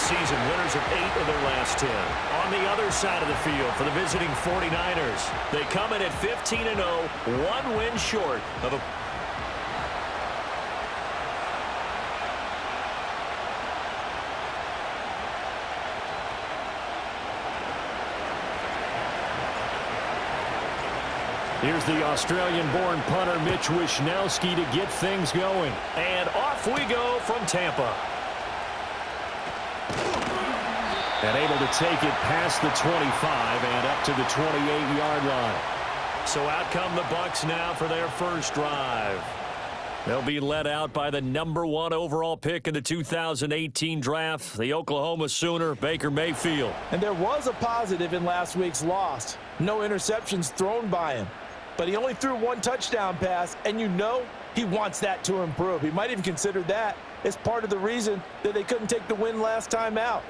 season, winners of 8 of their last 10. On the other side of the field for the visiting 49ers, they come in at 15-0, one win short of a... Here's the Australian-born punter Mitch Wishnowsky to get things going. And off we go from Tampa. And able to take it past the 25 and up to the 28-yard line. So out come the Bucs now for their first drive. They'll be led out by the #1 overall pick in the 2018 draft, the Oklahoma Sooner, Baker Mayfield. And there was a positive in last week's loss. No interceptions thrown by him. But he only threw one touchdown pass, and you know he wants that to improve. He might even consider that as part of the reason that they couldn't take the win last time out.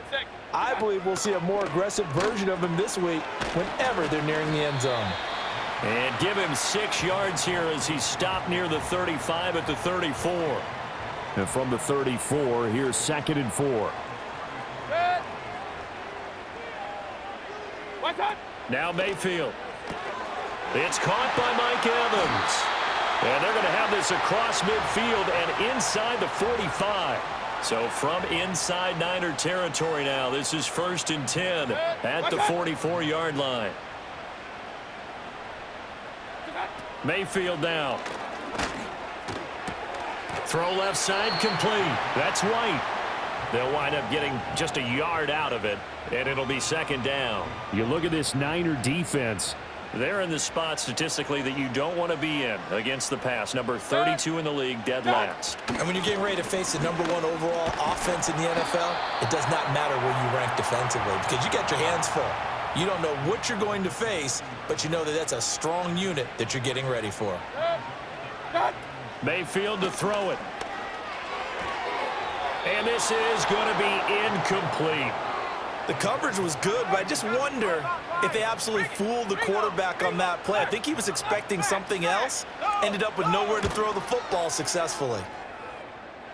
I believe we'll see a more aggressive version of him this week whenever they're nearing the end zone. And give him 6 yards here as he stopped near the 35 at the 34. And from the 34, here's 2nd and 4. Now Mayfield. It's caught by Mike Evans. And they're going to have this across midfield and inside the 45. So from inside Niner territory now, this is 1st and 10 at the 44-yard line. Mayfield now. Throw left side complete. That's White. They'll wind up getting just a yard out of it, and it'll be 2nd down. You look at this Niner defense. They're in the spot statistically that you don't want to be in against the pass. Number 32 in the league, dead last. And when you're getting ready to face the #1 overall offense in the NFL, it does not matter where you rank defensively because you got your hands full. You don't know what you're going to face, but you know that that's a strong unit that you're getting ready for. Mayfield to throw it. And this is going to be incomplete. The coverage was good, but I just wonder if they absolutely fooled the quarterback on that play. I think he was expecting something else, ended up with nowhere to throw the football successfully.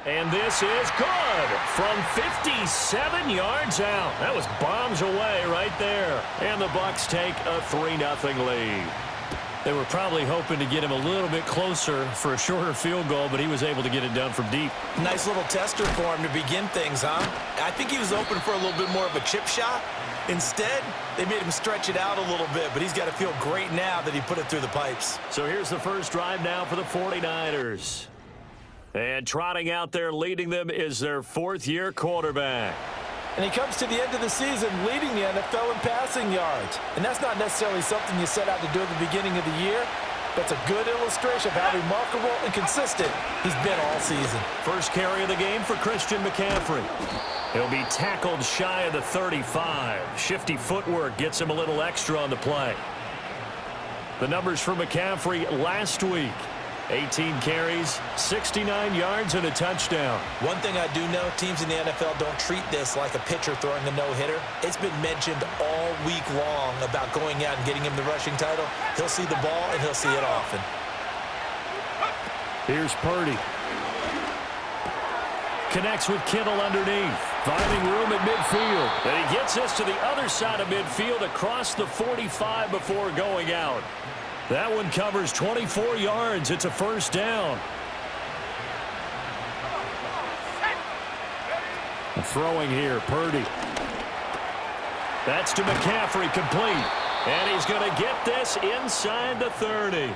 And this is good from 57 yards out. That was bombs away right there. And the Bucs take a 3-0 lead. They were probably hoping to get him a little bit closer for a shorter field goal, but he was able to get it done from deep. Nice little tester for him to begin things, huh? I think he was open for a little bit more of a chip shot. Instead, they made him stretch it out a little bit, but he's got to feel great now that he put it through the pipes. So here's the first drive now for the 49ers. And trotting out there leading them is their 4th-year quarterback. And he comes to the end of the season leading the NFL in passing yards. And that's not necessarily something you set out to do at the beginning of the year, but it's a good illustration of how remarkable and consistent he's been all season. First carry of the game for Christian McCaffrey. He'll be tackled shy of the 35. Shifty footwork gets him a little extra on the play. The numbers for McCaffrey last week. 18 carries, 69 yards, and a touchdown. One thing I do know, teams in the NFL don't treat this like a pitcher throwing a no-hitter. It's been mentioned all week long about going out and getting him the rushing title. He'll see the ball, and he'll see it often. Here's Purdy. Connects with Kittle underneath. Finding room at midfield. And he gets us to the other side of midfield across the 45 before going out. That one covers 24 yards. It's a 1st down. Throwing here, Purdy. That's to McCaffrey, complete. And he's going to get this inside the 30.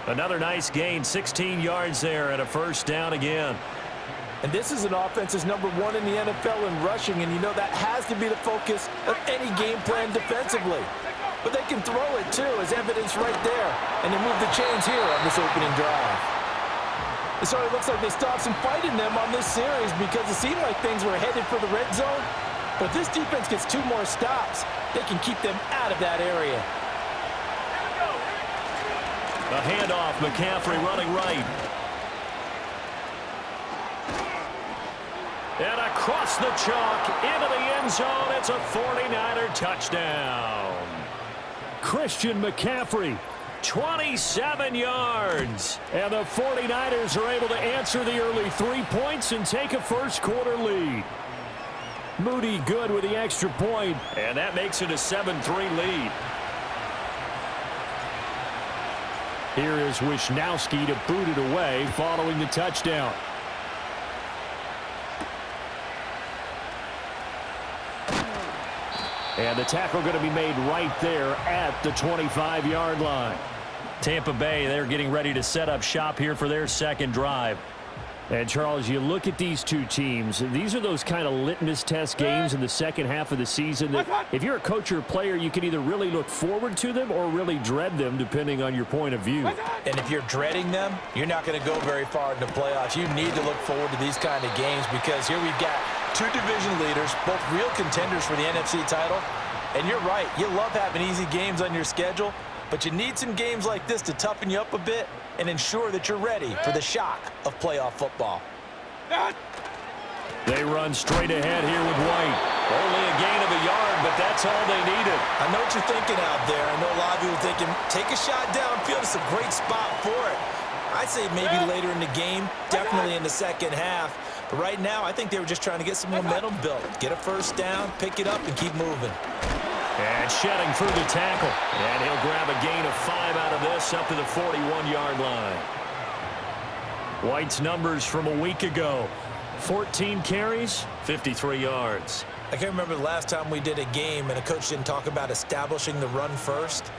Another nice gain, 16 yards there, and a 1st down again. And this is an offense that's #1 in the NFL in rushing, and you know that has to be the focus of any game plan defensively. But they can throw it, too, as evidence right there. And they move the chains here on this opening drive. It sort of looks like they stopped some fight in them on this series because it seemed like things were headed for the red zone. But if this defense gets 2 more stops, they can keep them out of that area. A handoff, McCaffrey running right. And across the chalk, into the end zone, it's a 49er touchdown. Christian McCaffrey, 27 yards. And the 49ers are able to answer the early 3 points and take a first-quarter lead. Moody good with the extra point. And that makes it a 7-3 lead. Here is Wisnowski to boot it away following the touchdown. And the tackle going to be made right there at the 25-yard line. Tampa Bay, they're getting ready to set up shop here for their second drive. And, Charles, you look at these two teams, these are those kind of litmus test games in the second half of the season that if you're a coach or a player, you can either really look forward to them or really dread them, depending on your point of view. And if you're dreading them, you're not going to go very far in the playoffs. You need to look forward to these kind of games because here we've got two division leaders, both real contenders for the NFC title. And you're right, you love having easy games on your schedule, but you need some games like this to toughen you up a bit and ensure that you're ready for the shock of playoff football. They run straight ahead here with White. Only a gain of a yard, but that's all they needed. I know what you're thinking out there. I know a lot of you are thinking, take a shot downfield. It's a great spot for it. I'd say maybe later in the game, definitely in the second half. But right now, I think they were just trying to get some momentum built. Get a first down, pick it up, and keep moving. And shedding through the tackle. And he'll grab a gain of 5 out of this up to the 41-yard line. White's numbers from a week ago. 14 carries, 53 yards. I can't remember the last time we did a game and a coach didn't talk about establishing the run first.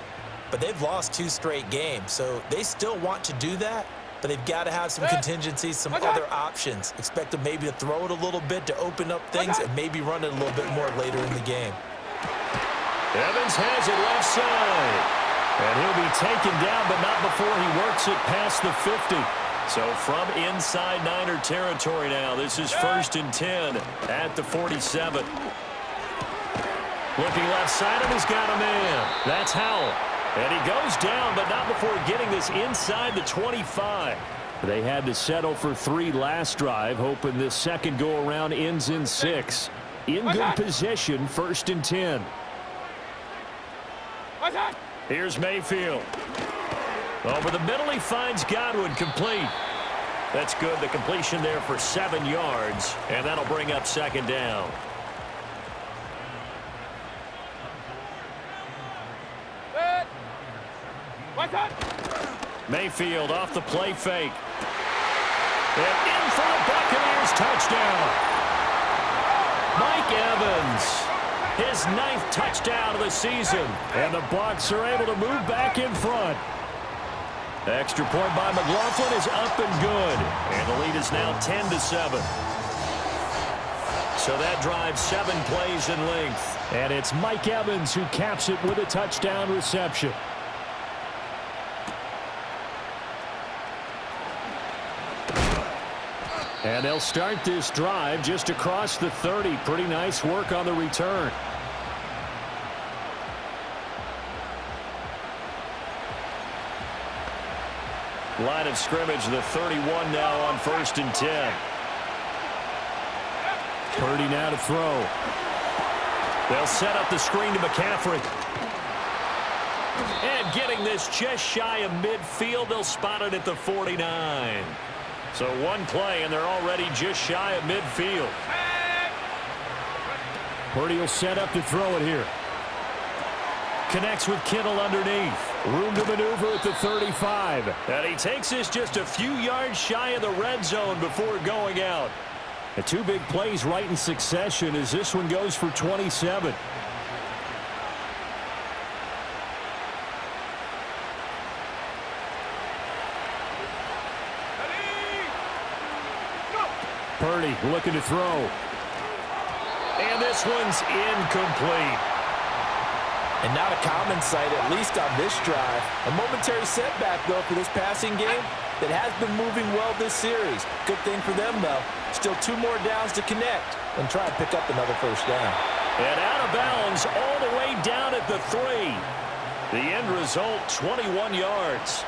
But they've lost 2 straight games, so they still want to do that. But they've got to have some contingencies, some other options. Expect them maybe to throw it a little bit to open up things and maybe run it a little bit more later in the game. Evans has it left side. And he'll be taken down, but not before he works it past the 50. So from inside Niner territory now, this is 1st and 10 at the 47. Looking left side, and he's got a man. That's Howell. And he goes down, but not before getting this inside the 25. They had to settle for 3 last drive, hoping this second go-around ends in 6. In good position, 1st and 10. Here's Mayfield. Over the middle, he finds Godwin complete. That's good. The completion there for 7 yards, and that'll bring up 2nd down. Mayfield off the play fake. And in for a Buccaneers touchdown. Mike Evans. His 9th touchdown of the season. And the Bucs are able to move back in front. Extra point by McLaughlin is up and good. And the lead is now 10-7. So that drives 7 plays in length. And it's Mike Evans who caps it with a touchdown reception. And they'll start this drive just across the 30. Pretty nice work on the return. Line of scrimmage, the 31 now on 1st and 10. Purdy now to throw. They'll set up the screen to McCaffrey. And getting this just shy of midfield, they'll spot it at the 49. So 1 play, and they're already just shy of midfield. Purdy will set up to throw it here. Connects with Kittle underneath. Room to maneuver at the 35. And he takes this just a few yards shy of the red zone before going out. The 2 big plays right in succession as this one goes for 27. Purdy looking to throw. And this one's incomplete. And not a common sight, at least on this drive. A momentary setback, though, for this passing game that has been moving well this series. Good thing for them, though. Still 2 more downs to connect and try and pick up another first down. And out of bounds all the way down at the 3. The end result, 21 yards.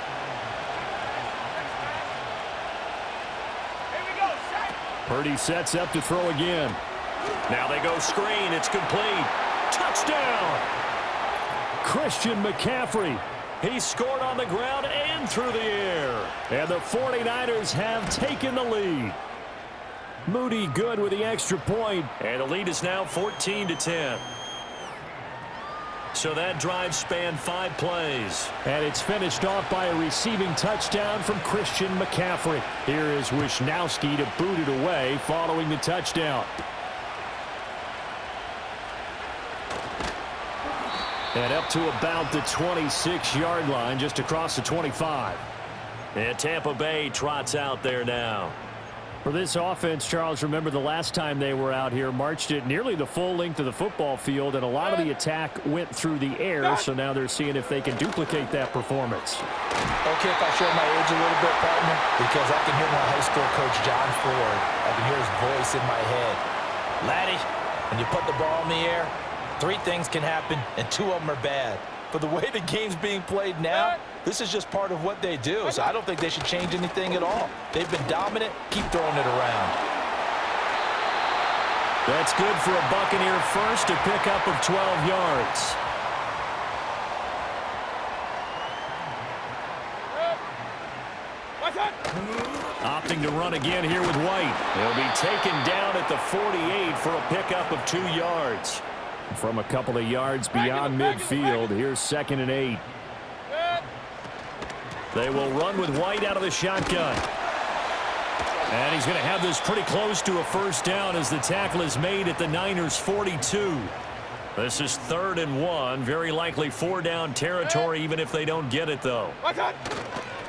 Purdy sets up to throw again. Now they go screen. It's complete. Touchdown! Christian McCaffrey. He scored on the ground and through the air. And the 49ers have taken the lead. Moody good with the extra point. And the lead is now 14-10. So that drive spanned 5 plays. And it's finished off by a receiving touchdown from Christian McCaffrey. Here is Wisnowski to boot it away following the touchdown. And up to about the 26-yard line, just across the 25. And Tampa Bay trots out there now. For this offense, Charles, remember the last time they were out here, marched it nearly the full length of the football field, and a lot of the attack went through the air, so now they're seeing if they can duplicate that performance. Okay, if I show my age a little bit, partner, because I can hear my high school coach, John Ford. I can hear his voice in my head. Laddie, when you put the ball in the air, 3 things can happen, and 2 of them are bad. But the way the game's being played now, this is just part of what they do, so I don't think they should change anything at all. They've been dominant. Keep throwing it around. That's good for a Buccaneer first, a pickup of 12 yards. Opting to run again here with White. He'll be taken down at the 48 for a pickup of 2 yards. From a couple of yards beyond midfield, here's 2nd and 8. They will run with White out of the shotgun. And he's going to have this pretty close to a first down as the tackle is made at the Niners' 42. This is 3rd and 1. Very likely 4-down territory, even if they don't get it, though.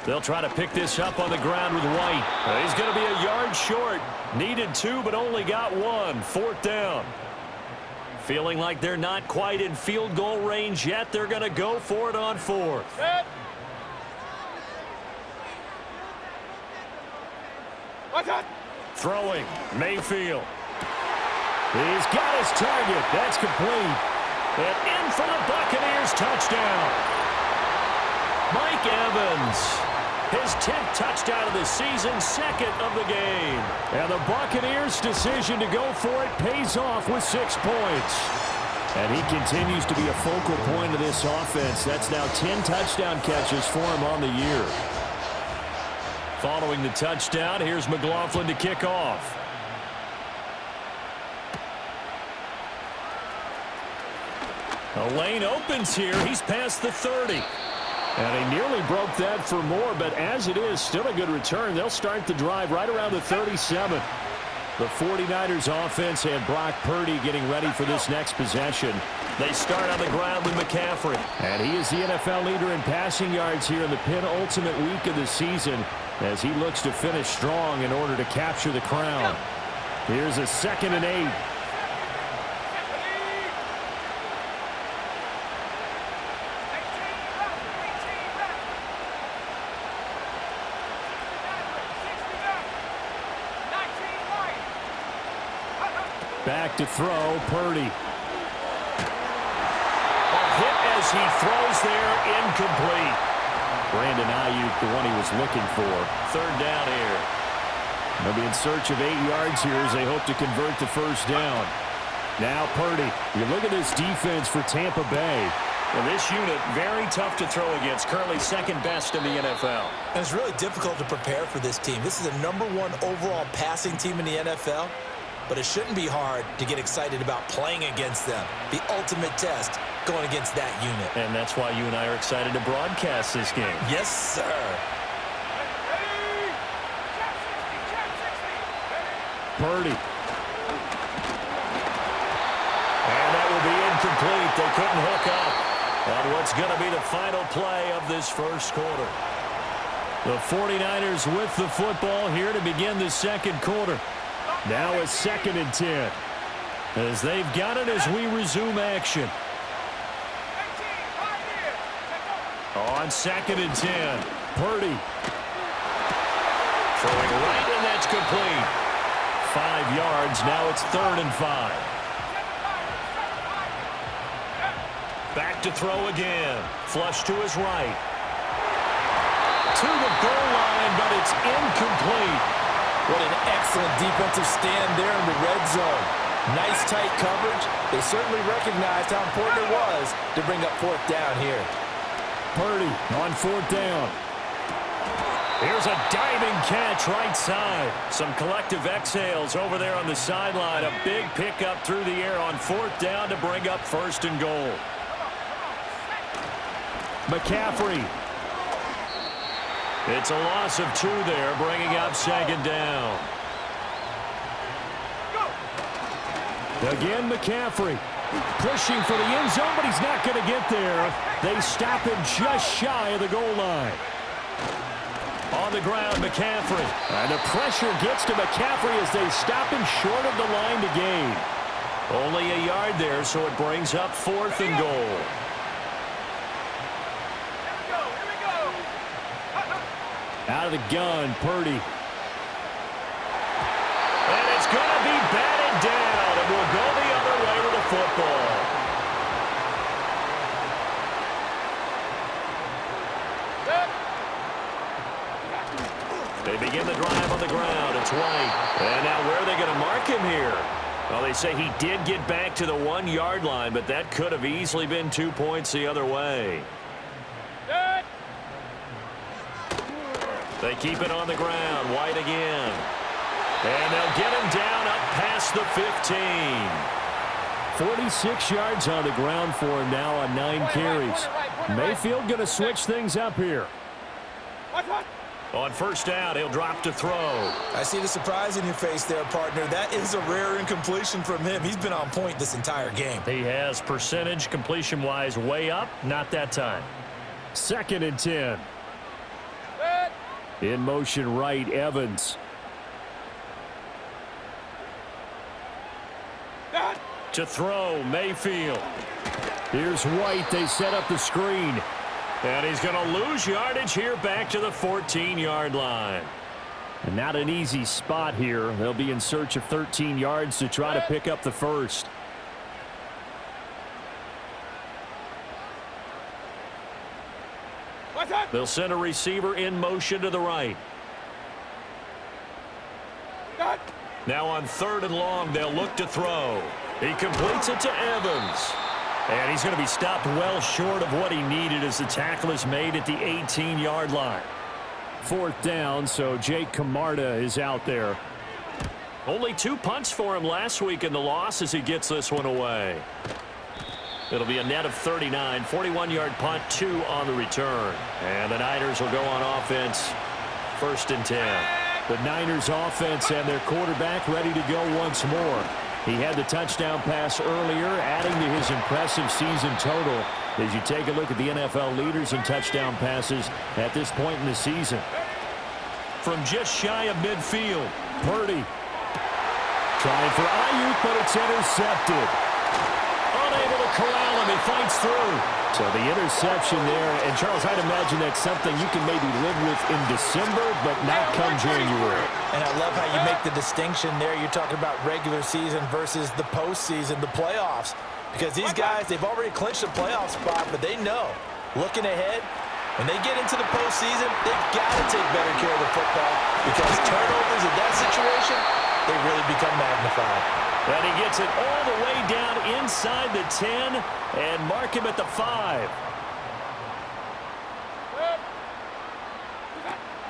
They'll try to pick this up on the ground with White. He's going to be a yard short. Needed 2, but only got 1. 4th down. Feeling like they're not quite in field goal range yet. They're going to go for it on 4th. Throwing, Mayfield. He's got his target. That's complete. And in for the Buccaneers touchdown. Mike Evans. His 10th touchdown of the season, 2nd of the game. And the Buccaneers' decision to go for it pays off with 6 points. And he continues to be a focal point of this offense. That's now 10 touchdown catches for him on the year. Following the touchdown, here's McLaughlin to kick off. A lane opens here. He's past the 30. And he nearly broke that for more, but as it is, still a good return. They'll start the drive right around the 37. The 49ers offense and Brock Purdy getting ready for this next possession. They start on the ground with McCaffrey. And he is the NFL leader in passing yards here in the penultimate week of the season as he looks to finish strong in order to capture the crown. Here's a 2nd and 8. Back to throw, Purdy. A hit as he throws there, incomplete. Brandon Ayuk, the one he was looking for. 3rd down here. They'll be in search of 8 yards here as they hope to convert the first down. Now Purdy. You look at this defense for Tampa Bay. And this unit, very tough to throw against. Currently 2nd best in the NFL. And it's really difficult to prepare for this team. This is the #1 overall passing team in the NFL. But it shouldn't be hard to get excited about playing against them. The ultimate test going against that unit. And that's why you and I are excited to broadcast this game. Yes, sir. Purdy. And that will be incomplete. They couldn't hook up on what's going to be the final play of this first quarter. The 49ers with the football here to begin the second quarter. Now a 2nd and 10 as they've got it as we resume action. On 2nd and 10, Purdy. Throwing right, and that's complete. 5 yards. Now it's 3rd and 5. Back to throw again. Flush to his right. To the goal line, but it's incomplete. What an excellent defensive stand there in the red zone. Nice tight coverage. They certainly recognized how important it was to bring up 4th down here. Purdy on 4th down. Here's a diving catch right side. Some collective exhales over there on the sideline. A big pickup through the air on 4th down to bring up 1st and goal. McCaffrey. It's a loss of 2 there, bringing up 2nd down. Again, McCaffrey. Pushing for the end zone, but he's not going to get there. They stop him just shy of the goal line. On the ground, McCaffrey. And the pressure gets to McCaffrey as they stop him short of the line to gain. Only a yard there, so it brings up 4th and goal. Out of the gun, Purdy. And it's going to be batted down, and will go the other way with the football. They begin the drive on the ground. It's White. And now where are they going to mark him here? Well, they say he did get back to the 1-yard line, but that could have easily been 2 points the other way. They keep it on the ground. White again. And they'll get him down up past the 15. 46 yards on the ground for him now on 9 carries. Mayfield going to switch things up here. On 1st down, he'll drop to throw. I see the surprise in your face there, partner. That is a rare incompletion from him. He's been on point this entire game. He has percentage completion-wise way up. Not that time. 2nd and 10. In motion right, Evans. To throw, Mayfield. Here's White. They set up the screen. And he's going to lose yardage here back to the 14-yard line. And not an easy spot here. They'll be in search of 13 yards to try to pick up the first. They'll send a receiver in motion to the right. Now on 3rd and long, they'll look to throw. He completes it to Evans. And he's going to be stopped well short of what he needed as the tackle is made at the 18-yard line. 4th down, so Jake Camarda is out there. Only 2 punts for him last week in the loss as he gets this one away. It'll be a net of 39, 41-yard punt, 2 on the return. And the Niners will go on offense, 1st and 10. The Niners offense and their quarterback ready to go once more. He had the touchdown pass earlier, adding to his impressive season total as you take a look at the NFL leaders in touchdown passes at this point in the season. From just shy of midfield, Purdy. Trying for Ayuk, but it's intercepted. Unable to corral him. He fights through. So the interception there. And, Charles, I'd imagine that's something you can maybe live with in December, but not come January. And I love how you make the distinction there. You're talking about regular season versus the postseason, the playoffs. Because these guys, they've already clinched a playoff spot, but they know, looking ahead, when they get into the postseason, they've got to take better care of the football because turnovers in that situation, they really become magnified. And he gets it all the way down inside the 10 and mark him at the 5.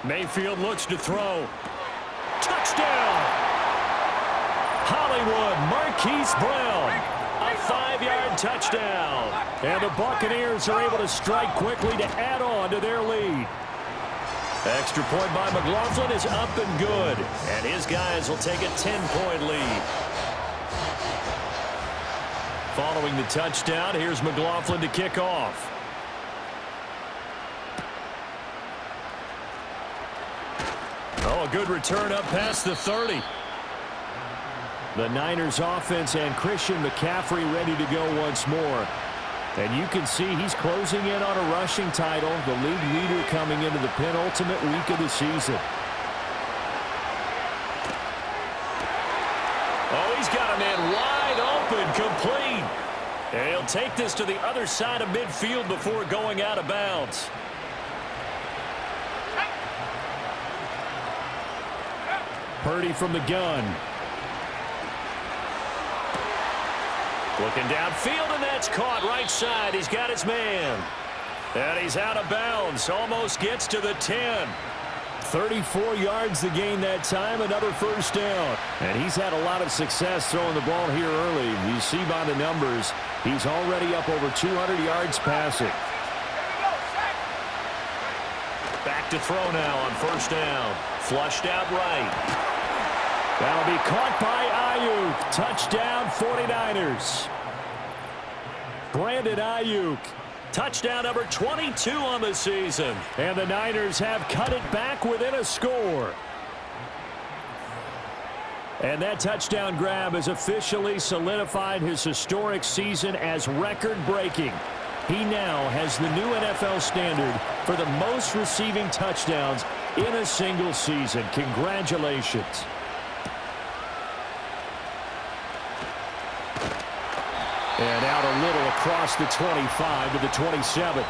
Mayfield looks to throw. Touchdown! Hollywood, Marquise Brown. A 5-yard touchdown. And the Buccaneers are able to strike quickly to add on to their lead. Extra point by McLaughlin is up and good. And his guys will take a 10-point lead. Following the touchdown, here's McLaughlin to kick off. Oh, a good return up past the 30. The Niners offense and Christian McCaffrey ready to go once more. And you can see he's closing in on a rushing title, the league leader coming into the penultimate week of the season. Oh, he's got a man wide open, complete. And he'll take this to the other side of midfield before going out of bounds. Purdy from the gun. Looking downfield, and that's caught right side. He's got his man. And he's out of bounds. Almost gets to the 10. 34 yards to gain that time, another first down. And he's had a lot of success throwing the ball here early. You see by the numbers, he's already up over 200 yards passing. Back to throw now on first down. Flushed out right. That'll be caught by Ayuk. Touchdown 49ers. Brandon Ayuk. Touchdown number 22 on the season. And the Niners have cut it back within a score. And that touchdown grab has officially solidified his historic season as record-breaking. He now has the new NFL standard for the most receiving touchdowns in a single season. Congratulations. And out a little across the 25 to the 27.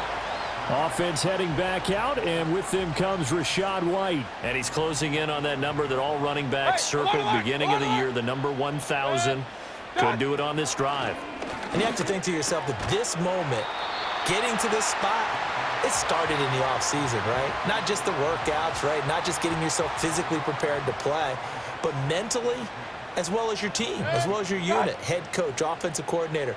Offense heading back out, and with them comes Rachaad White. And he's closing in on that number that all running backs circled beginning of the year, the number 1,000. Couldn't do it on this drive. And you have to think to yourself that this moment, getting to this spot, it started in the offseason, right? Not just the workouts, right? Not just getting yourself physically prepared to play, but mentally, as well as your team, as well as your unit, head coach, offensive coordinator.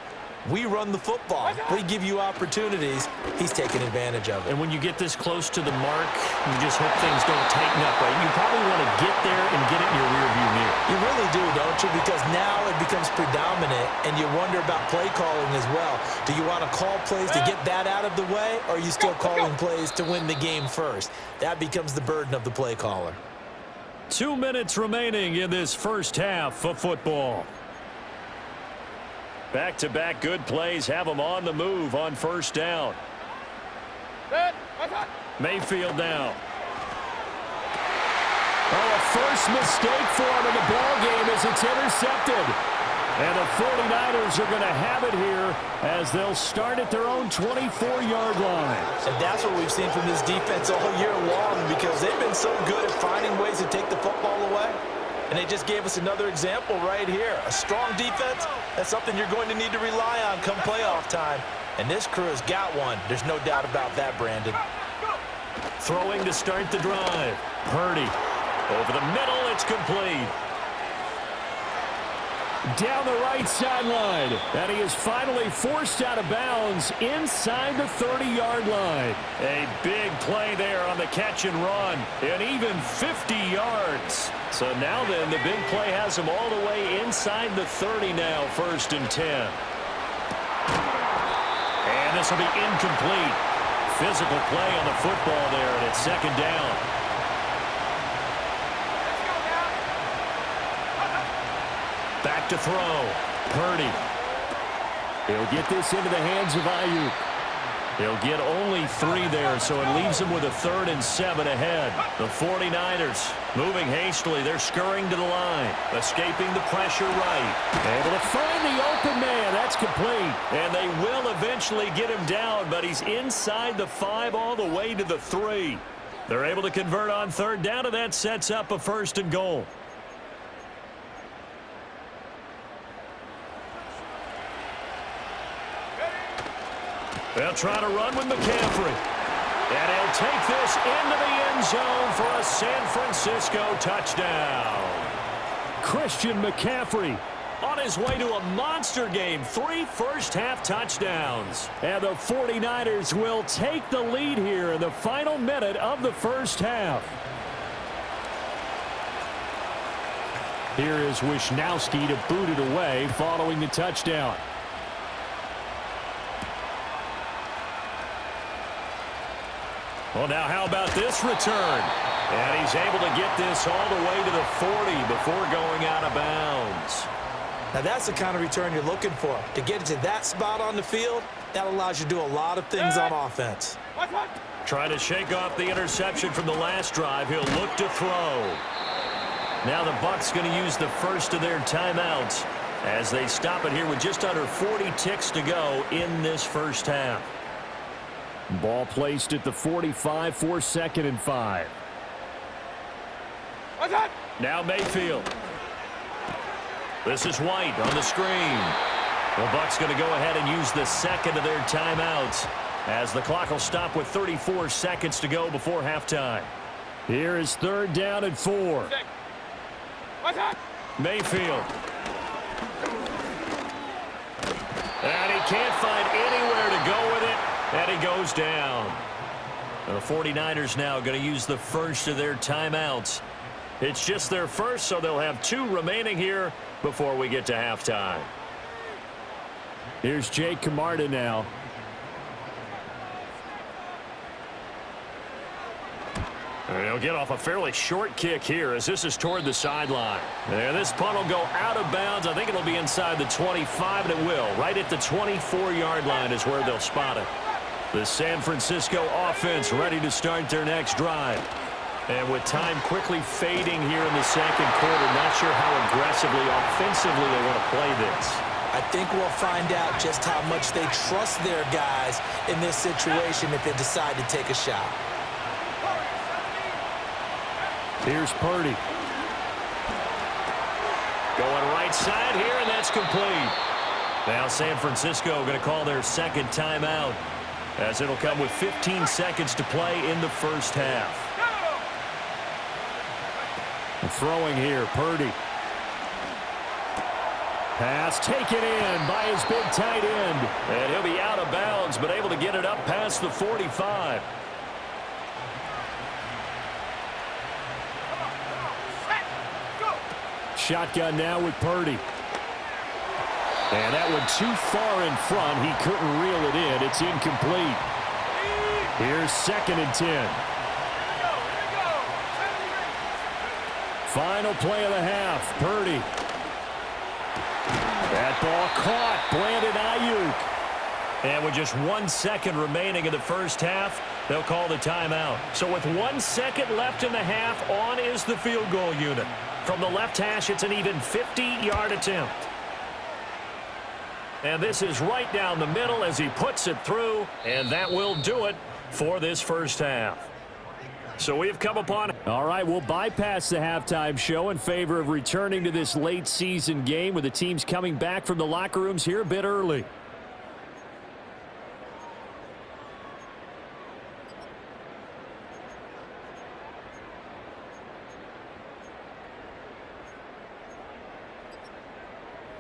We run the football. We give you opportunities. He's taking advantage of it. And when you get this close to the mark, you just hope things don't tighten up, right? You probably want to get there and get it in your rearview mirror. You really do, don't you? Because now it becomes predominant, and you wonder about play calling as well. Do you want to call plays to get that out of the way, or are you still calling plays to win the game first? That becomes the burden of the play caller. 2 minutes remaining in this first half of football. Back-to-back good plays have them on the move on first down. Mayfield now. Oh, a first mistake for him in the ball game as it's intercepted. And the 49ers are going to have it here as they'll start at their own 24-yard line. And that's what we've seen from this defense all year long, because they've been so good at finding ways to take the football away. And they just gave us another example right here. A strong defense, that's something you're going to need to rely on come playoff time. And this crew has got one. There's no doubt about that, Brandon. Throwing to start the drive. Purdy. Over the middle, it's complete. Down the right sideline. And he is finally forced out of bounds inside the 30-yard line. A big play there on the catch and run. And even 50 yards. So now then, the big play has him all the way inside the 30 now, 1st and 10. And this will be incomplete. Physical play on the football there, and it's 2nd down. Back to throw. Purdy. He'll get this into the hands of Ayuk. He'll get only 3 there, so it leaves him with a 3rd and 7 ahead. The 49ers moving hastily. They're scurrying to the line, escaping the pressure right. Able to find the open man. That's complete. And they will eventually get him down, but he's inside the 5 all the way to the 3. They're able to convert on 3rd down, and that sets up a 1st and goal. They'll try to run with McCaffrey. And he'll take this into the end zone for a San Francisco touchdown. Christian McCaffrey on his way to a monster game. 3 first-half touchdowns. And the 49ers will take the lead here in the final minute of the first half. Here is Wisnowski to boot it away following the touchdown. Well, now how about this return? And he's able to get this all the way to the 40 before going out of bounds. Now that's the kind of return you're looking for. To get to that spot on the field, that allows you to do a lot of things on offense. Trying to shake off the interception from the last drive. He'll look to throw. Now the Bucs going to use the first of their timeouts as they stop it here with just under 40 ticks to go in this first half. Ball placed at the 45 for 2nd and 5. Now Mayfield. This is White on the screen. The Bucs going to go ahead and use the 2nd of their timeouts as the clock will stop with 34 seconds to go before halftime. Here is 3rd down and 4. Mayfield. And he can't find anywhere to go with it, and he goes down. And the 49ers now going to use the first of their timeouts. It's just their first, so they'll have 2 remaining here before we get to halftime. Here's Jake Camarda now. And he'll get off a fairly short kick here as this is toward the sideline. And this punt will go out of bounds. I think it'll be inside the 25, and it will. Right at the 24-yard line is where they'll spot it. The San Francisco offense ready to start their next drive. And with time quickly fading here in the second quarter, not sure how aggressively, offensively they want to play this. I think we'll find out just how much they trust their guys in this situation if they decide to take a shot. Here's Purdy. Going right side here, and that's complete. Now San Francisco going to call their second timeout, as it'll come with 15 seconds to play in the first half. And throwing here, Purdy. Pass taken in by his big tight end. And he'll be out of bounds, but able to get it up past the 45. Shotgun now with Purdy. And that one too far in front. He couldn't reel it in. It's incomplete. Here's 2nd and 10. Final play of the half. Purdy. That ball caught. Brandon Ayuk. And with just 1 second remaining in the first half, they'll call the timeout. So with 1 second left in the half, on is the field goal unit. From the left hash, it's an even 50-yard attempt. And this is right down the middle as he puts it through, and that will do it for this first half. So we've come upon... All right, we'll bypass the halftime show in favor of returning to this late season game with the teams coming back from the locker rooms here a bit early.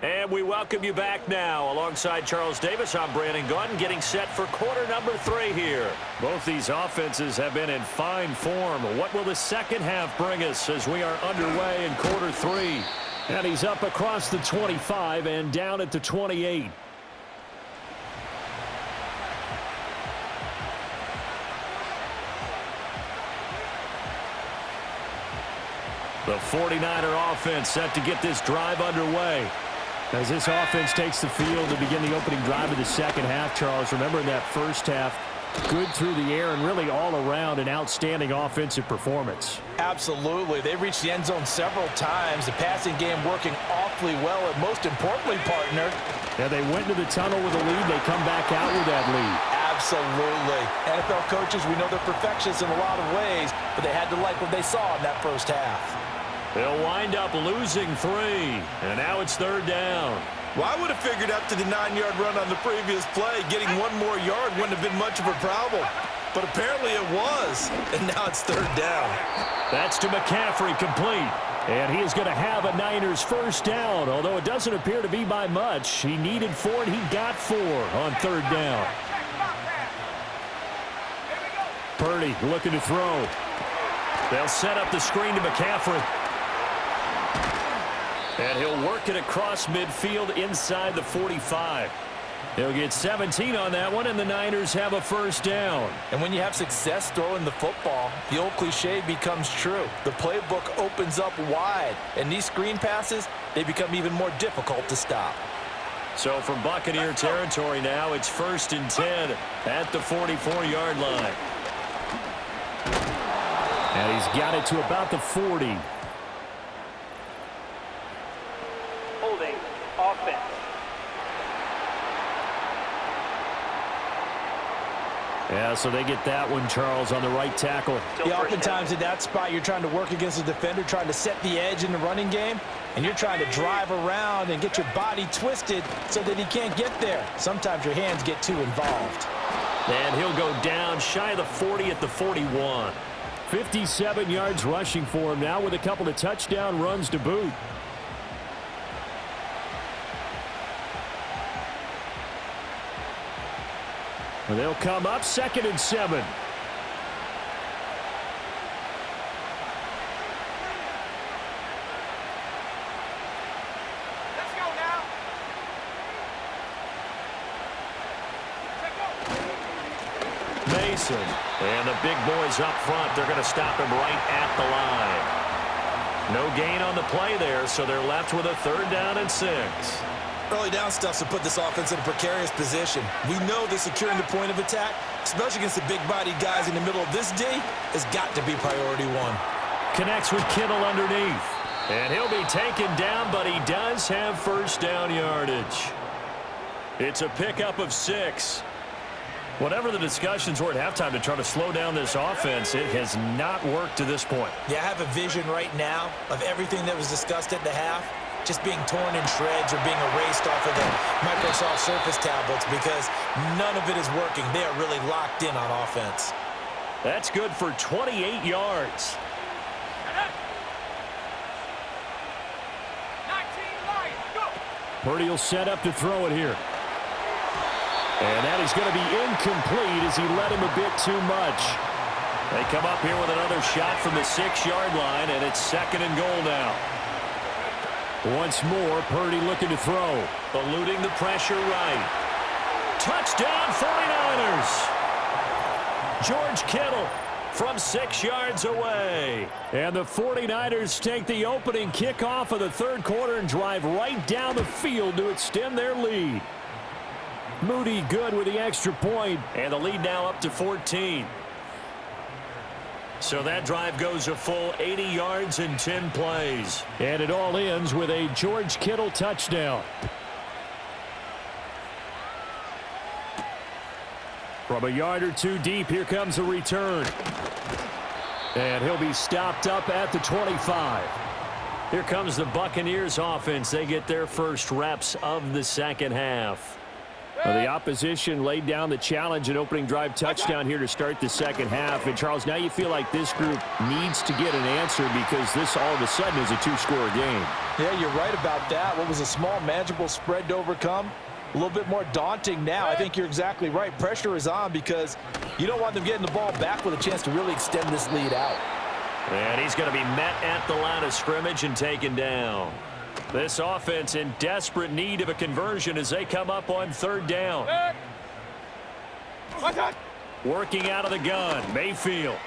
And we welcome you back now. Alongside Charles Davis, I'm Brandon Gunn, getting set for quarter number 3 here. Both these offenses have been in fine form. What will the second half bring us as we are underway in quarter 3? And he's up across the 25 and down at the 28. The 49er offense set to get this drive underway. As this offense takes the field to begin the opening drive of the second half, Charles, remember in that first half, good through the air and really all around an outstanding offensive performance. Absolutely. They reached the end zone several times. The passing game working awfully well, and most importantly, partner. Yeah, they went to the tunnel with a lead. They come back out with that lead. Absolutely. NFL coaches, we know they're perfectionists in a lot of ways, but they had to like what they saw in that first half. They'll wind up losing 3, and now it's 3rd down. Well, I would have figured after the 9-yard run on the previous play, getting 1 more yard wouldn't have been much of a problem. But apparently it was, and now it's 3rd down. That's to McCaffrey, complete. And he is going to have a Niners first down, although it doesn't appear to be by much. He needed 4, and he got 4 on 3rd down. Purdy looking to throw. They'll set up the screen to McCaffrey. And he'll work it across midfield inside the 45. He'll get 17 on that one, and the Niners have a first down. And when you have success throwing the football, the old cliche becomes true. The playbook opens up wide, and these screen passes, they become even more difficult to stop. So from Buccaneer territory now, it's 1st and 10 at the 44-yard line. And he's got it to about the 40. Holding offense. Yeah, so they get that one, Charles, on the right tackle. Yeah, oftentimes at that spot, you're trying to work against the defender, trying to set the edge in the running game, and you're trying to drive around and get your body twisted so that he can't get there. Sometimes your hands get too involved. And he'll go down shy of the 40 at the 41. 57 yards rushing for him now with a couple of touchdown runs to boot. And they'll come up 2nd and 7. Mason. And the big boys up front, they're going to stop him right at the line. No gain on the play there, so they're left with a 3rd down and 6. Early down stuff to put this offense in a precarious position. We know that securing the point of attack, especially against the big-bodied guys in the middle of this D, has got to be priority 1. Connects with Kittle underneath. And he'll be taken down, but he does have 1st down yardage. It's a pickup of 6. Whatever the discussions were at halftime to try to slow down this offense, it has not worked to this point. Yeah, I have a vision right now of everything that was discussed at the half just being torn in shreds or being erased off of the Microsoft Surface tablets because none of it is working. They are really locked in on offense. That's good for 28 yards. 19 go. Purdy will set up to throw it here. And that is going to be incomplete as he led him a bit too much. They come up here with another shot from the 6-yard line, and it's 2nd and goal now. Once more, Purdy looking to throw. Eluding the pressure right. Touchdown 49ers! George Kittle from 6 yards away. And the 49ers take the opening kickoff of the 3rd quarter and drive right down the field to extend their lead. Moody good with the extra point, and the lead now up to 14. So that drive goes a full 80 yards in 10 plays. And it all ends with a George Kittle touchdown. From a yard or two deep, here comes a return. And he'll be stopped up at the 25. Here comes the Buccaneers offense. They get their first reps of the 2nd half. Well, the opposition laid down the challenge and opening drive touchdown here to start the 2nd half. And, Charles, now you feel like this group needs to get an answer because this all of a sudden is a 2-score game. Yeah, you're right about that. What was a small, manageable spread to overcome? A little bit more daunting now. I think you're exactly right. Pressure is on because you don't want them getting the ball back with a chance to really extend this lead out. And he's going to be met at the line of scrimmage and taken down. This offense in desperate need of a conversion as they come up on 3rd down. Working out of the gun, Mayfield.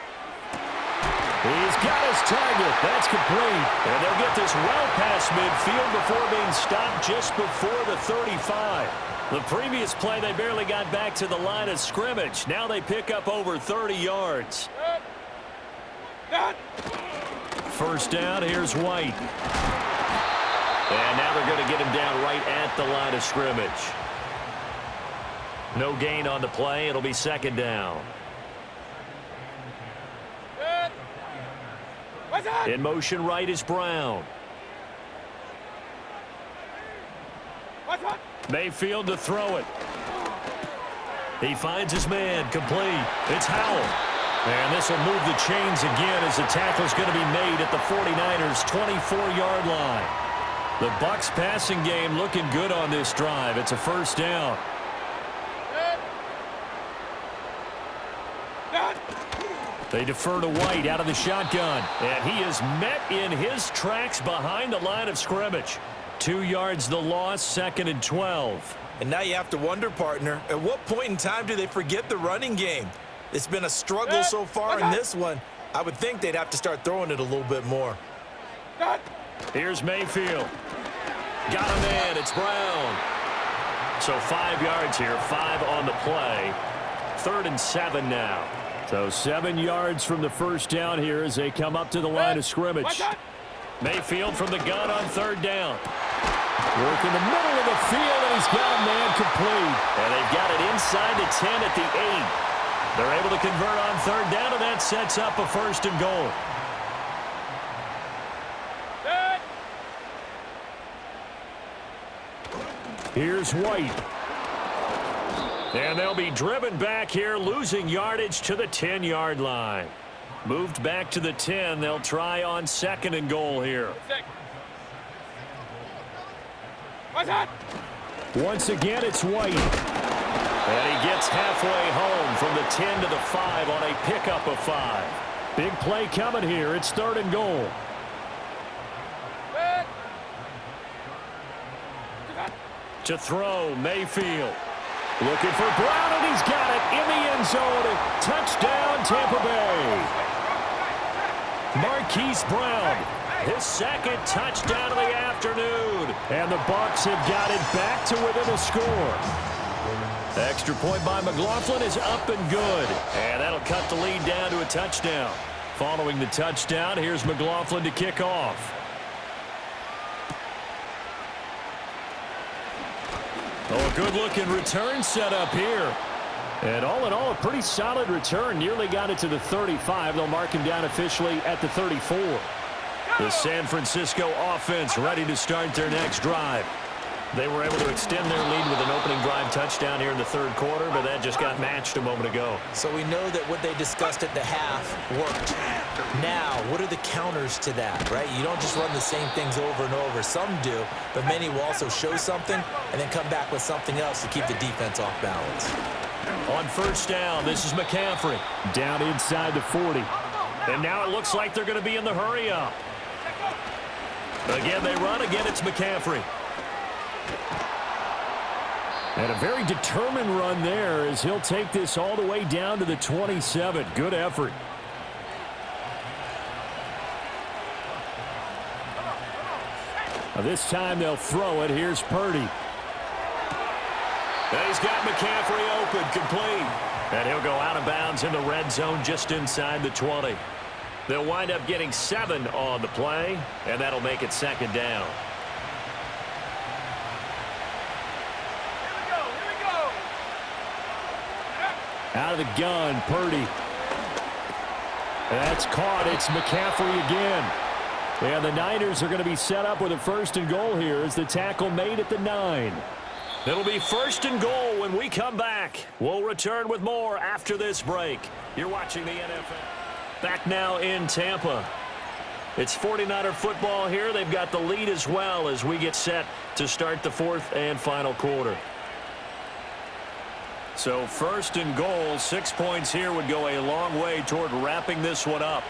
He's got his target. That's complete. And they'll get this well past midfield before being stopped just before the 35. The previous play, they barely got back to the line of scrimmage. Now they pick up over 30 yards. 1st down, here's White. And now they're going to get him down right at the line of scrimmage. No gain on the play. It'll be 2nd down. In motion right is Brown. Mayfield to throw it. He finds his man, complete. It's Howell. And this will move the chains again as the tackle's going to be made at the 49ers' 24-yard line. The Bucs passing game looking good on this drive. It's a 1st down. They defer to White out of the shotgun. And he is met in his tracks behind the line of scrimmage. 2 yards the loss, 2nd and 12. And now you have to wonder, partner, at what point in time do they forget the running game? It's been a struggle so far in this one. I would think they'd have to start throwing it a little bit more. Here's Mayfield. Got him in. It's Brown. So 5 yards here, 5 on the play. 3rd and 7 now. So 7 yards from the 1st down here as they come up to the line of scrimmage. Mayfield from the gun on 3rd down. Work in the middle of the field, and he's got a man complete. And they've got it inside the 10 at the 8. They're able to convert on 3rd down, and that sets up a 1st and goal. Here's White. And they'll be driven back here, losing yardage to the 10-yard line. Moved back to the 10. They'll try on 2nd and goal here. Once again, it's White. And he gets halfway home from the 10 to the 5 on a pickup of 5. Big play coming here. It's 3rd and goal. To throw, Mayfield. Looking for Brown, and he's got it in the end zone. Touchdown, Tampa Bay. Marquise Brown, his 2nd touchdown of the afternoon. And the Bucs have got it back to within a score. Extra point by McLaughlin is up and good. And that'll cut the lead down to a touchdown. Following the touchdown, here's McLaughlin to kick off. Oh, a good-looking return set up here. And all in all, a pretty solid return. Nearly got it to the 35. They'll mark him down officially at the 34. The San Francisco offense ready to start their next drive. They were able to extend their lead with an opening drive touchdown here in the 3rd quarter, but that just got matched a moment ago. So we know that what they discussed at the half worked. Now, what are the counters to that, right? You don't just run the same things over and over. Some do, but many will also show something and then come back with something else to keep the defense off balance. On 1st down, this is McCaffrey. Down inside the 40. And now it looks like they're going to be in the hurry-up. Again, they run. Again, it's McCaffrey. And a very determined run there as he'll take this all the way down to the 27. Good effort. Now this time they'll throw it. Here's Purdy. And he's got McCaffrey open, complete. And he'll go out of bounds in the red zone just inside the 20. They'll wind up getting 7 on the play, and that'll make it 2nd down. Out of the gun, Purdy. That's caught. It's McCaffrey again. And the Niners are going to be set up with a 1st and goal here as the tackle made at the 9. It'll be 1st and goal when we come back. We'll return with more after this break. You're watching the NFL. Back now in Tampa. It's 49er football here. They've got the lead as well as we get set to start the 4th and final quarter. So 1st and goal, 6 points here would go a long way toward wrapping this one up.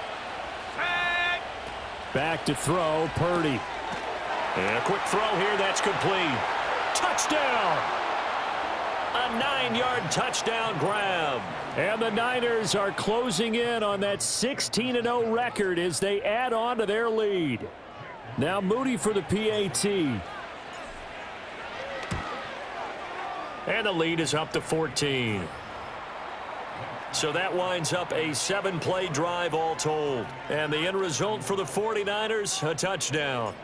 Back to throw, Purdy. And a quick throw here, that's complete. Touchdown! A 9-yard touchdown grab. And the Niners are closing in on that 16-0 record as they add on to their lead. Now Moody for the PAT. And the lead is up to 14. So that winds up a 7-play drive all told. And the end result for the 49ers, a touchdown.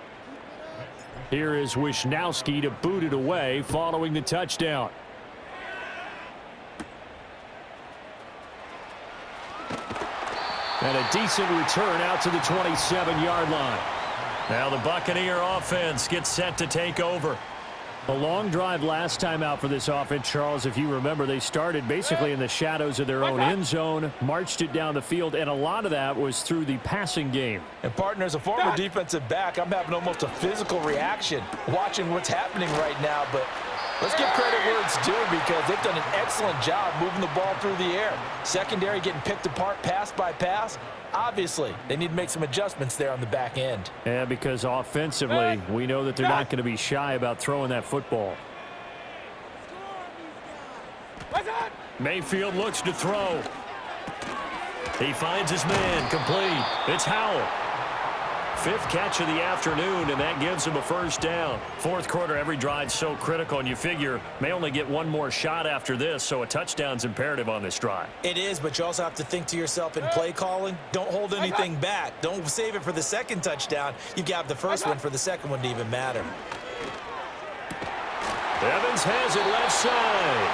Here is Wisnowski to boot it away following the touchdown. And a decent return out to the 27-yard line. Now the Buccaneer offense gets set to take over. A long drive last time out for this offense, Charles. If you remember, they started basically in the shadows of their own end zone, marched it down the field, and a lot of that was through the passing game. And, partner, as a former defensive back, I'm having almost a physical reaction watching what's happening right now. But let's give credit where it's due because they've done an excellent job moving the ball through the air. Secondary getting picked apart pass by pass. Obviously, they need to make some adjustments there on the back end. Yeah, because offensively, we know that they're not going to be shy about throwing that football. Mayfield looks to throw. He finds his man, complete. It's Howell. 5th catch of the afternoon, and that gives him a 1st down. 4th quarter, every drive so critical, and you figure may only get one more shot after this, so a touchdown's imperative on this drive. It is, but you also have to think to yourself in play calling, don't hold anything back. Don't save it for the 2nd touchdown. You've got the 1st one for the 2nd one to even matter. Evans has it left side.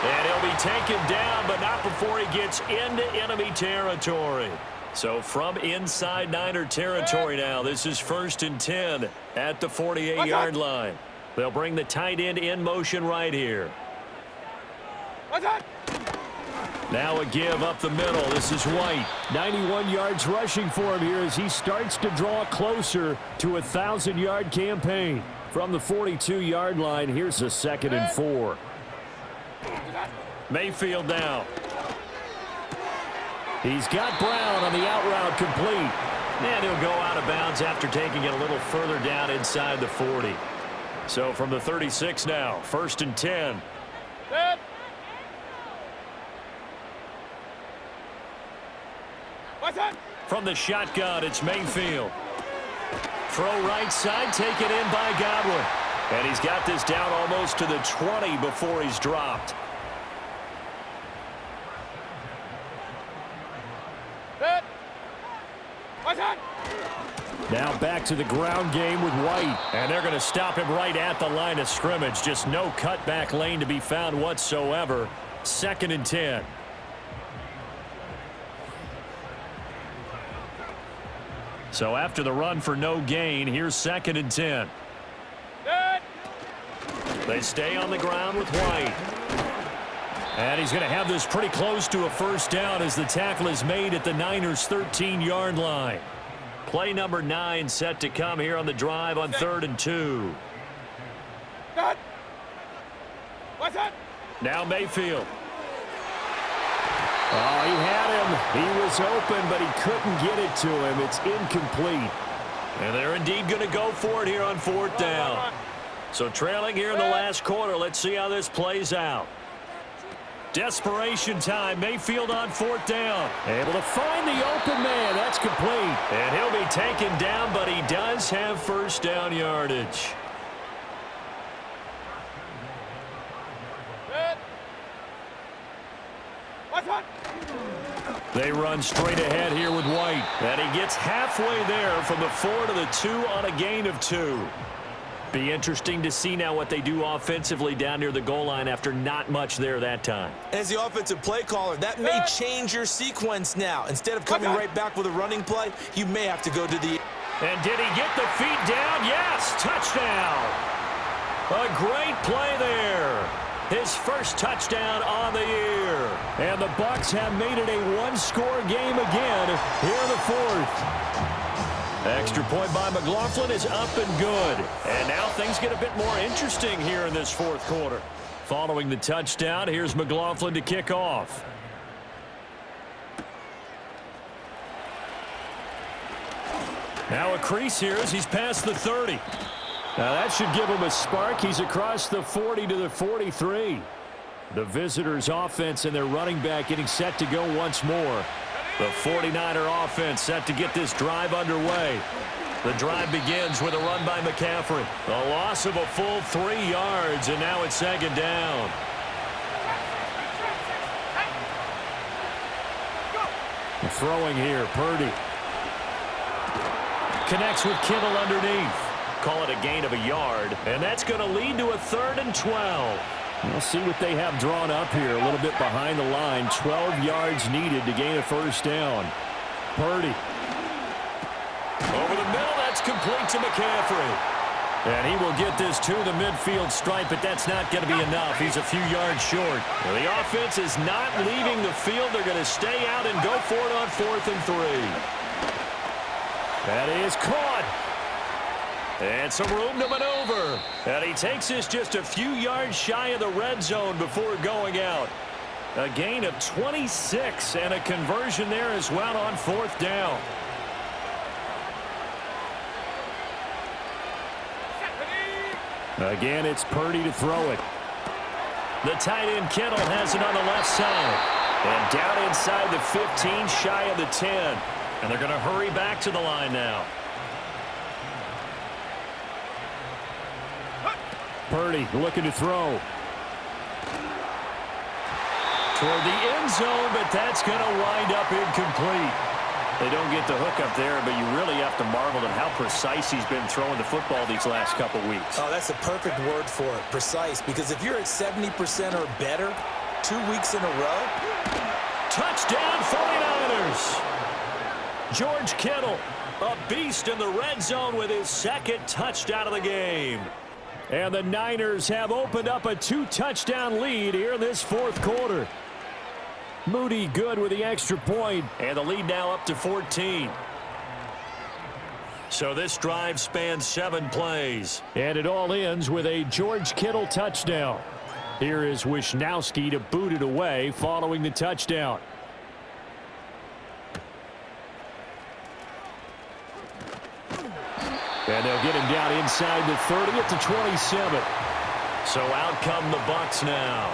And he'll be taken down, but not before he gets into enemy territory. So from inside Niner territory now, this is 1st and 10 at the 48-yard line. They'll bring the tight end in motion right here. Now a give up the middle. This is White. 91 yards rushing for him here as he starts to draw closer to a 1,000-yard campaign. From the 42-yard line, here's a 2nd and 4. Mayfield down. He's got Brown on the out route complete. And he'll go out of bounds after taking it a little further down inside the 40. So from the 36 now, 1st and 10. From the shotgun, it's Mayfield. Throw right side, taken in by Godwin. And he's got this down almost to the 20 before he's dropped. Now back to the ground game with White. And they're going to stop him right at the line of scrimmage. Just no cutback lane to be found whatsoever. 2nd and 10. So after the run for no gain, here's 2nd and 10. They stay on the ground with White. And he's going to have this pretty close to a 1st down as the tackle is made at the Niners' 13-yard line. Play number 9 set to come here on the drive on 3rd and 2. Now Mayfield. Oh, he had him. He was open, but he couldn't get it to him. It's incomplete. And they're indeed going to go for it here on 4th down. So trailing here in the last quarter. Let's see how this plays out. Desperation time. Mayfield on 4th down. Able to find the open man. That's complete. And he'll be taken down, but he does have 1st down yardage. They run straight ahead here with White. And he gets halfway there from the 4 to the 2 on a gain of 2. Be interesting to see now what they do offensively down near the goal line after not much there that time. As the offensive play caller, that may change your sequence now. Instead of coming right back with a running play, you may have to go to the... And did he get the feet down? Yes, touchdown. A great play there. His 1st touchdown on the year. And the Bucs have made it a one-score game again here in the 4th. Extra point by McLaughlin is up and good. And now things get a bit more interesting here in this 4th quarter. Following the touchdown, here's McLaughlin to kick off. Now a crease here as he's past the 30. Now that should give him a spark. He's across the 40 to the 43. The visitors' offense and their running back getting set to go once more. The 49er offense set to get this drive underway. The drive begins with a run by McCaffrey. A loss of a full 3 yards, and now it's 2nd down. Throwing here, Purdy. Connects with Kittle underneath. Call it a gain of a yard, and that's going to lead to a 3rd and 12. We'll see what they have drawn up here. A little bit behind the line. 12 yards needed to gain a 1st down. Purdy. Over the middle, that's complete to McCaffrey. And he will get this to the midfield stripe, but that's not going to be enough. He's a few yards short. Well, the offense is not leaving the field. They're going to stay out and go for it on 4th and 3. That is caught. And some room to maneuver. And he takes this just a few yards shy of the red zone before going out. A gain of 26 and a conversion there as well on 4th down. Again, it's Purdy to throw it. The tight end Kittle has it on the left side. And down inside the 15, shy of the 10. And they're going to hurry back to the line now. Purdy looking to throw. Toward the end zone, but that's going to wind up incomplete. They don't get the hook up there, but you really have to marvel at how precise he's been throwing the football these last couple weeks. Oh, that's a perfect word for it, precise, because if you're at 70% or better 2 weeks in a row. Touchdown 49ers. George Kittle, a beast in the red zone with his 2nd touchdown of the game. And the Niners have opened up a 2-touchdown lead here in this 4th quarter. Moody good with the extra point. And the lead now up to 14. So this drive spans 7 plays. And it all ends with a George Kittle touchdown. Here is Wishnowski to boot it away following the touchdown. And they'll get him down inside the 30 at the 27. So out come the Bucs now.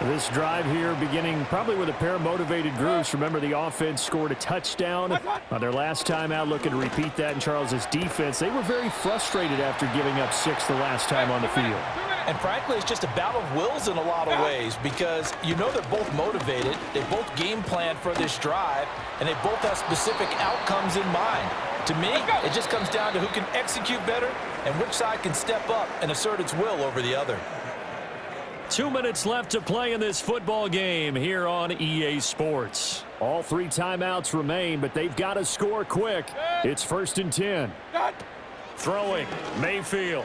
This drive here beginning probably with a pair of motivated groups. Remember, the offense scored a touchdown on their last time out, looking to repeat that in Charles's defense. They were very frustrated after giving up 6 the last time on the field. And frankly, it's just a battle of wills in a lot of ways because you know they're both motivated. They both game plan for this drive, and they both have specific outcomes in mind. To me, it just comes down to who can execute better and which side can step up and assert its will over the other. 2 minutes left to play in this football game here on EA Sports. All 3 timeouts remain, but they've got to score quick. It's 1st and 10. Throwing, Mayfield.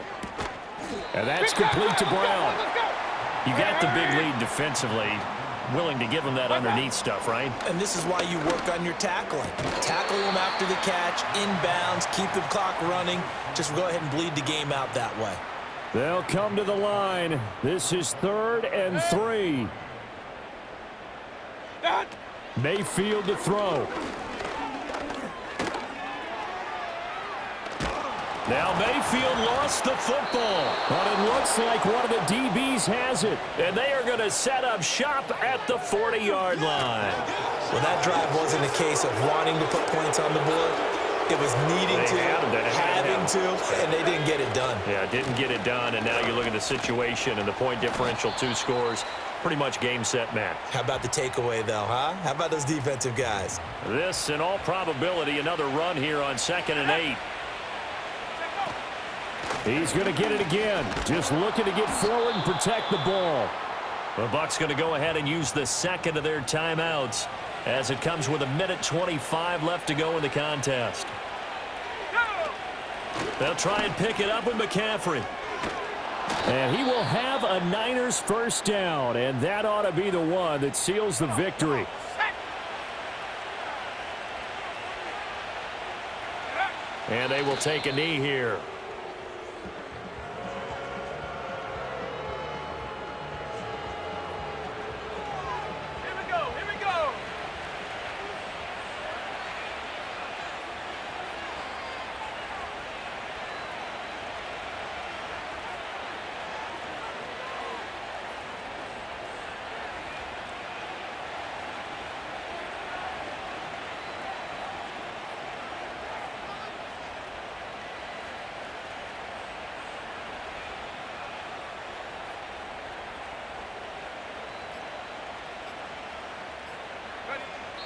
And that's complete to Brown. You got the big lead defensively. Willing to give him that underneath stuff, right? And this is why you work on your tackling. Tackle them after the catch, inbounds, keep the clock running. Just go ahead and bleed the game out that way. They'll come to the line. This is 3rd and 3. Mayfield to throw. Now Mayfield lost the football. But it looks like one of the DBs has it. And they are going to set up shop at the 40-yard line. Well, that drive wasn't a case of wanting to put points on the board. It was needing to, having to, and they didn't get it done. Yeah, didn't get it done, and now you look at the situation and the point differential, 2 scores, pretty much game, set, match. How about the takeaway, though, huh? How about those defensive guys? This, in all probability, another run here on 2nd and 8. He's going to get it again. Just looking to get forward and protect the ball. The Bucs going to go ahead and use the second of their timeouts as it comes with 1:25 left to go in the contest. They'll try and pick it up with McCaffrey. And he will have a Niners first down, and that ought to be the one that seals the victory. And they will take a knee here.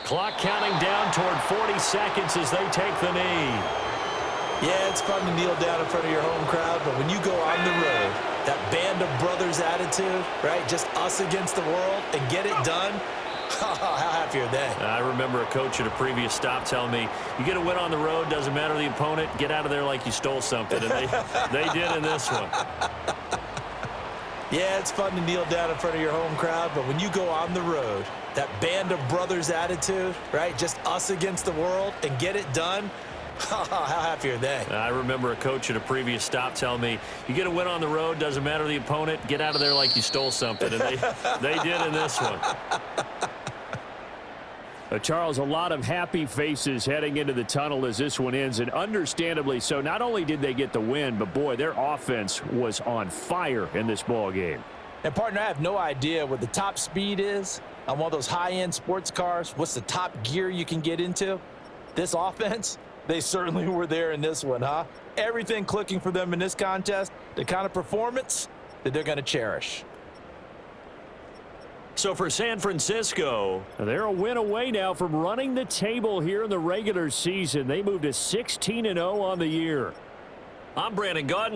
Clock counting down toward 40 seconds as they take the knee. Yeah, it's fun to kneel down in front of your home crowd, but when you go on the road, that band of brothers attitude, right, just us against the world, and get it done, how happy are they? I remember a coach at a previous stop telling me, you get a win on the road, doesn't matter the opponent, get out of there like you stole something, and they did in this one. Yeah, it's fun to kneel down in front of your home crowd, but when you go on the road, that band of brothers attitude, right, just us against the world, and get it done, how happy are they? I remember a coach at a previous stop telling me, you get a win on the road, doesn't matter the opponent, get out of there like you stole something, and they did in this one. Charles, a lot of happy faces heading into the tunnel as this one ends, and understandably so. Not only did they get the win, but boy, their offense was on fire in this ball game. And partner, I have no idea what the top speed is on one of those high-end sports cars. What's the top gear you can get into? This offense, they certainly were there in this one, huh? Everything clicking for them in this contest, the kind of performance that they're going to cherish. So for San Francisco, they're a win away now from running the table here in the regular season. They moved to 16-0 on the year. I'm Brandon Gaudens.